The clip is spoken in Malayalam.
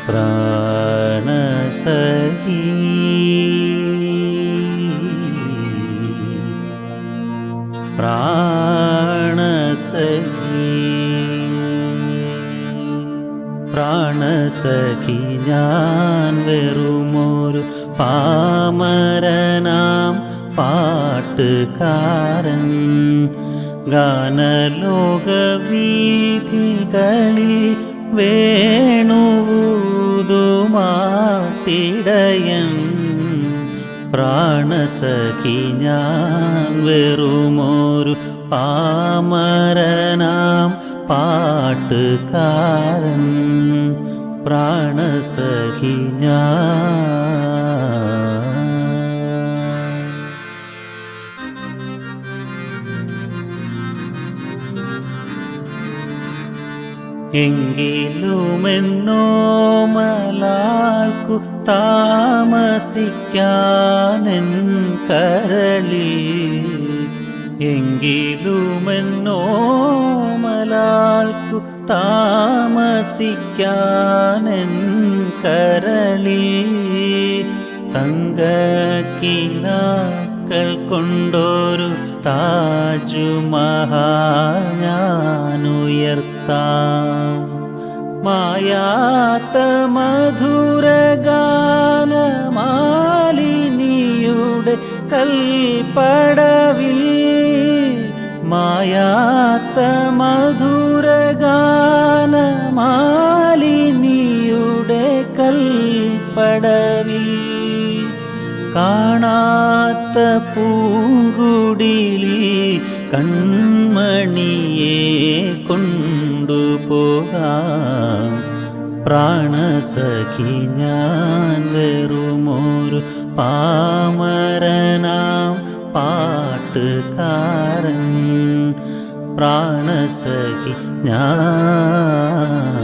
പ്രാണസഖി പ്രാണസഖി പ്രാണസഖി ഞാൻ വെറുമൊരു പാമരനാം പാട്ടുകാരൻ ഗാനലോകവീഥികളിൽ വേണുവൂതുമാട്ടിടയൻ പ്രാണസഖി ഞാൻ വെറുമൊരു പാമരനാം പാട്ടുകാരൻ പ്രാണസഖി ഞാൻ. എങ്കിലുമെന്നോമലാൾക്കു താമസിക്കാനെൻ കരളിൽ എങ്കിലുമെന്നോമലാൾക്കു താമസിക്കാനെൻ കരളിൽ തങ്കക്കിനാക്കൾ കൊണ്ടൊരു താജ്മഹൽ ഞാനുയർത്താം. മായാത്ത മധുരഗാനമാലിനിയുടെ കൽപ്പടവിൽ മായാത്ത മധുരഗാനമാലിനിയുടെ കൽപ്പടവിൽ കാണാത്ത പൂങ്കുടിലിൽ കൺമണിയെ കൊണ്ടുപോകാം. പ്രാണസഖി ഞാൻ വെറുമൊരു പാമരനാം പാട്ടുകാരൻ പ്രാണസഖി ഞാൻ.